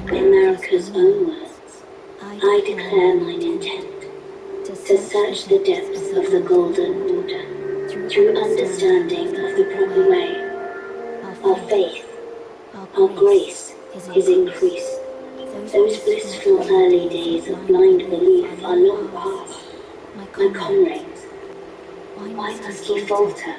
America's own words, I declare mine intent to search the depths of the golden water through understanding of the proper way. Our faith, our grace is increased. Those blissful early days of blind belief are long past. My comrades, why must ye falter?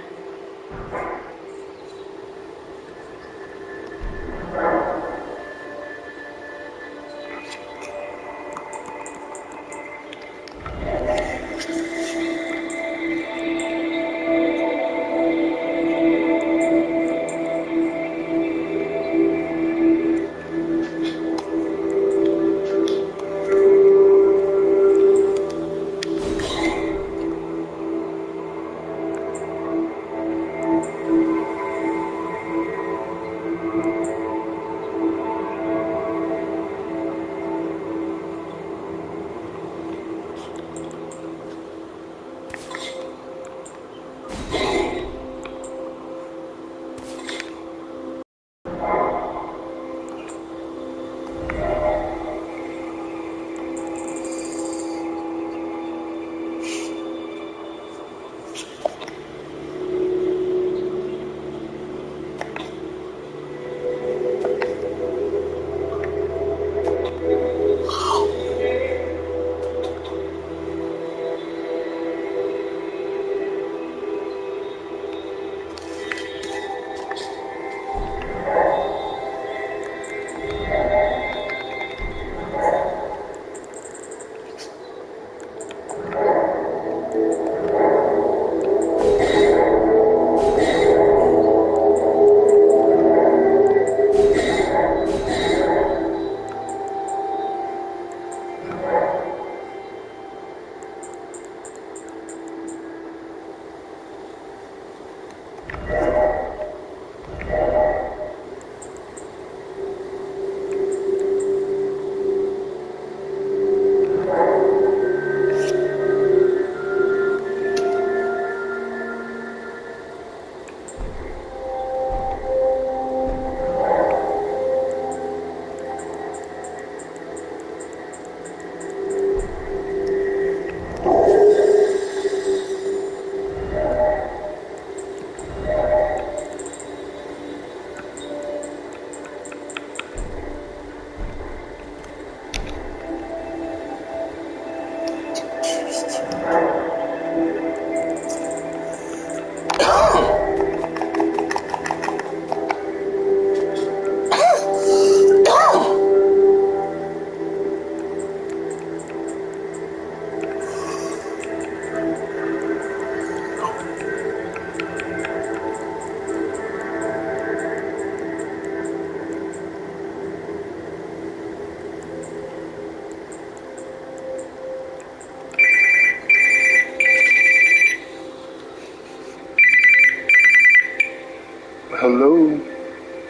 Hello.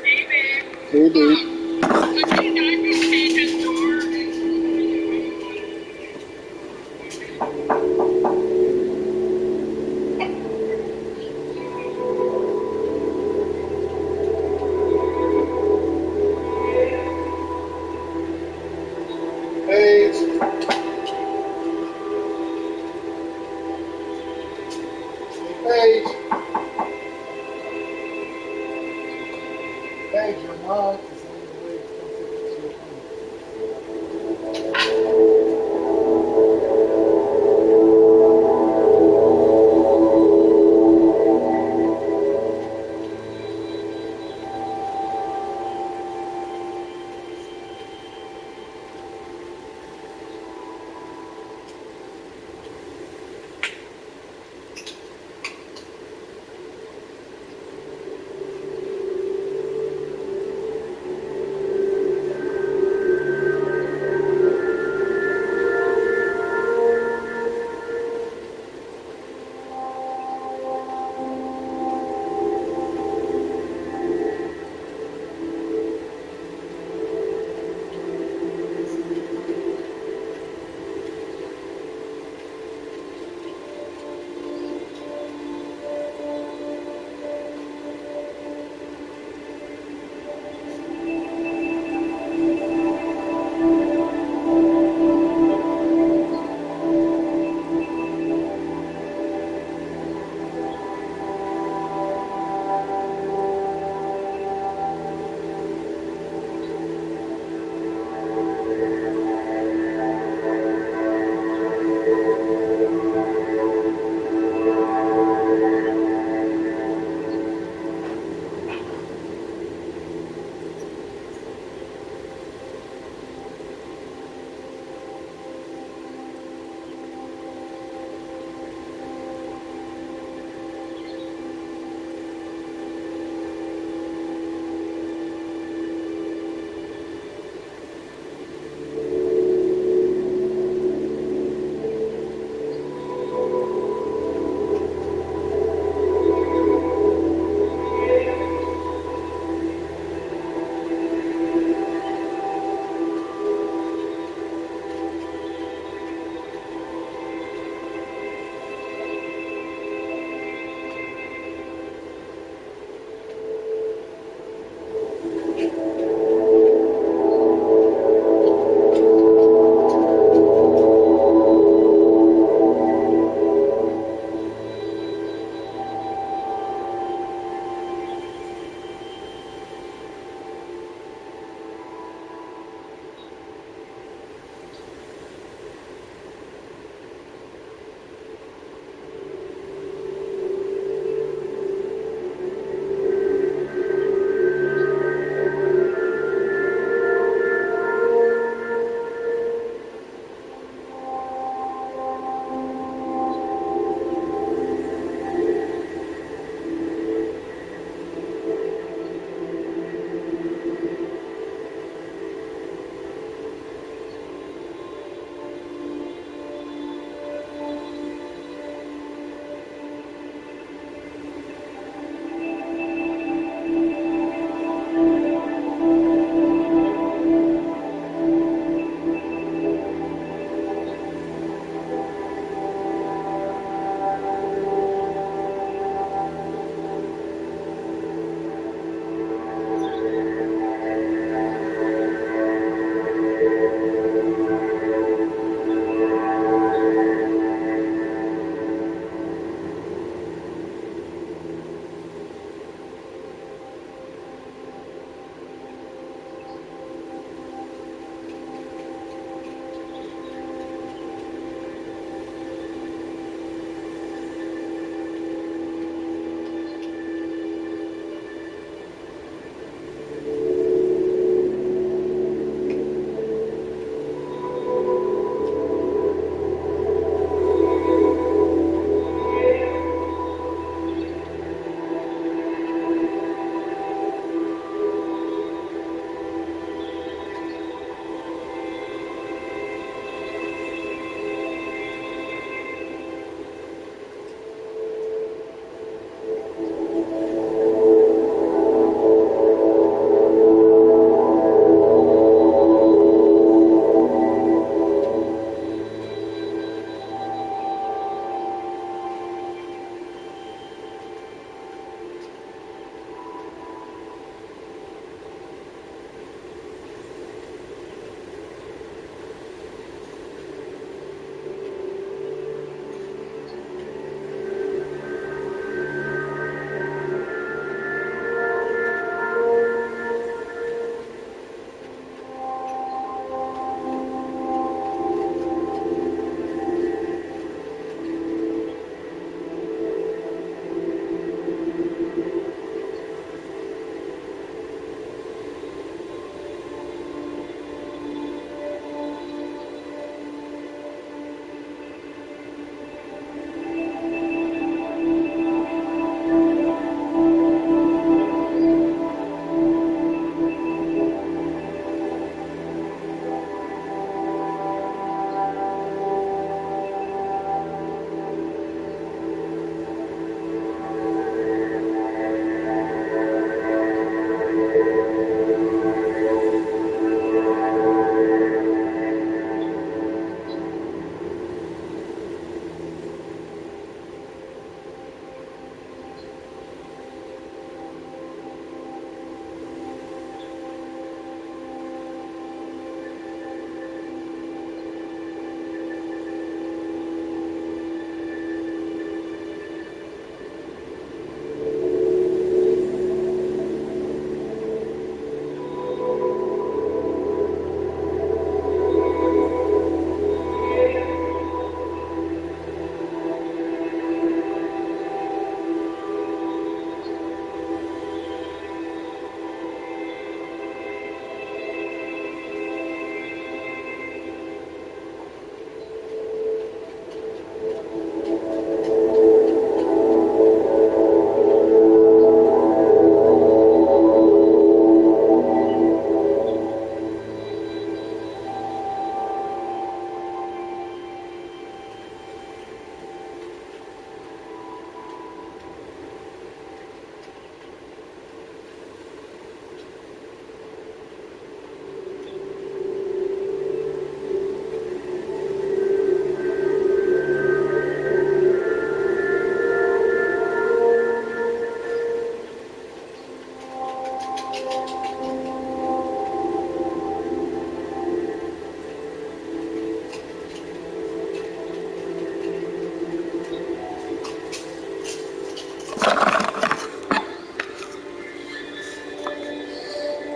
Hey, babe. Hey, babe. Let's see, diving Paige's door. Paige. Paige. Thank you, Mom.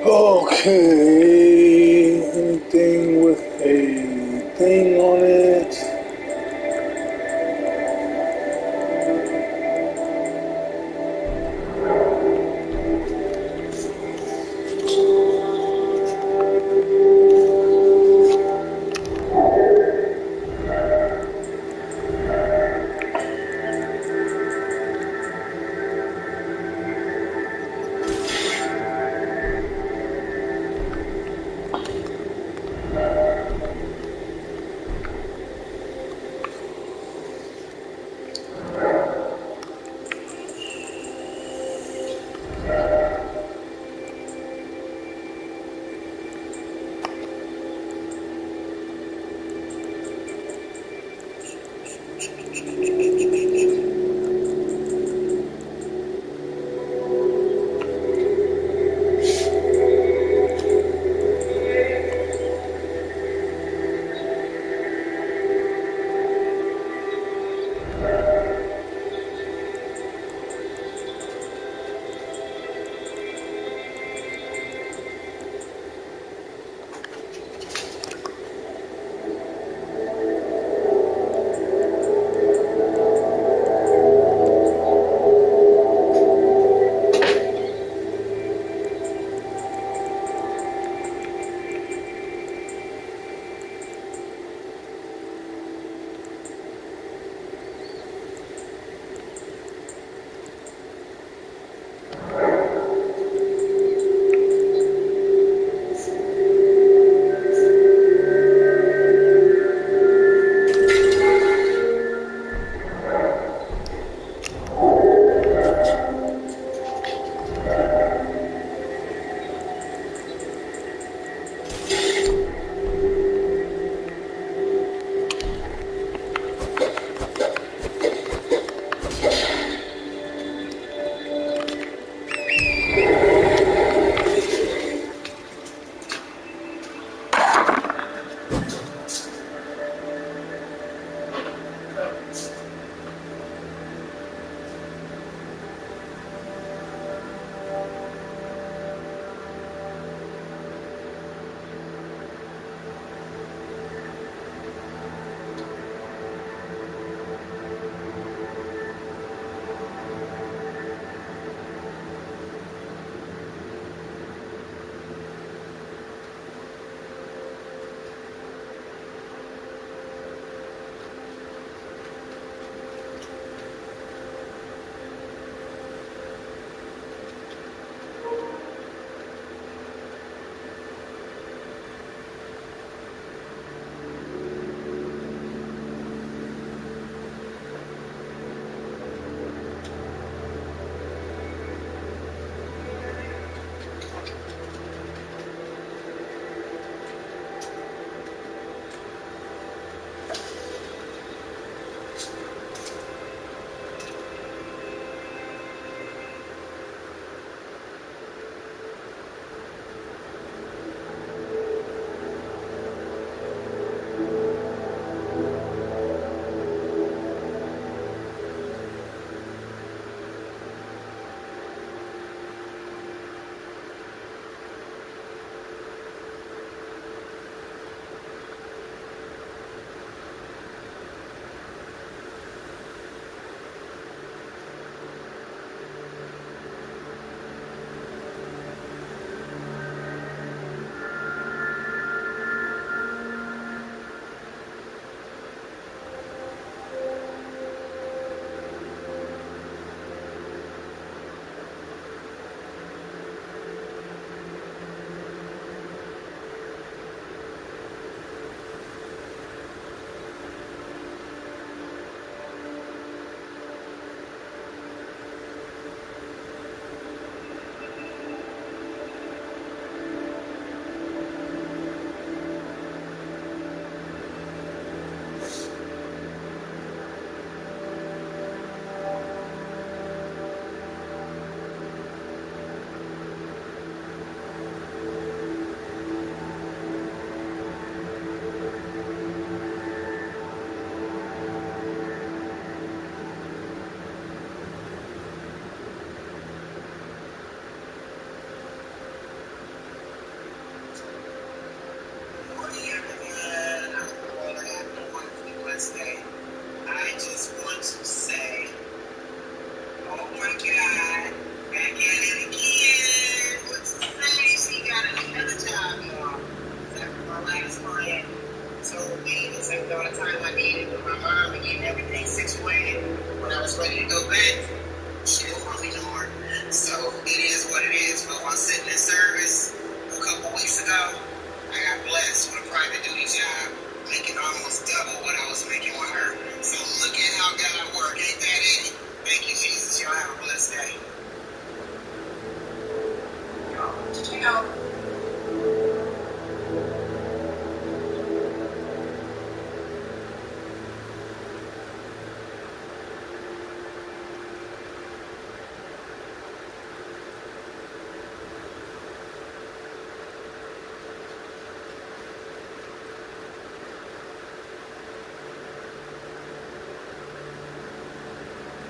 Okay, anything with a thing on it?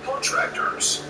Contractors.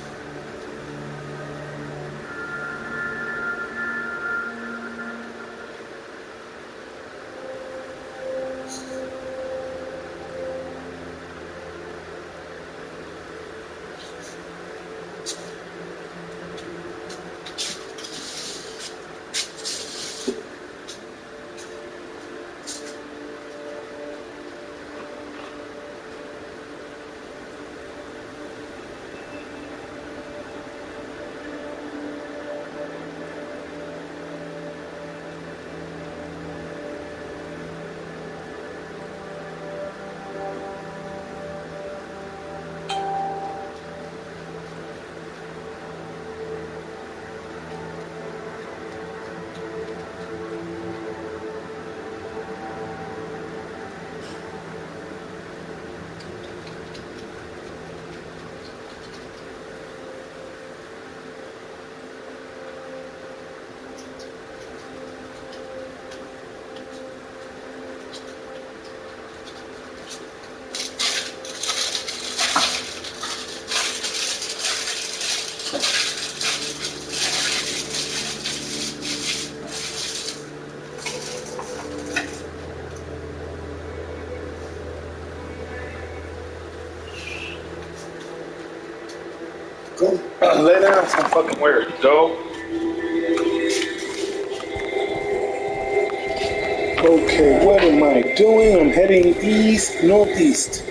Go lay down. I'm fucking weird. Go. Okay, what am I doing? I'm heading east, northeast.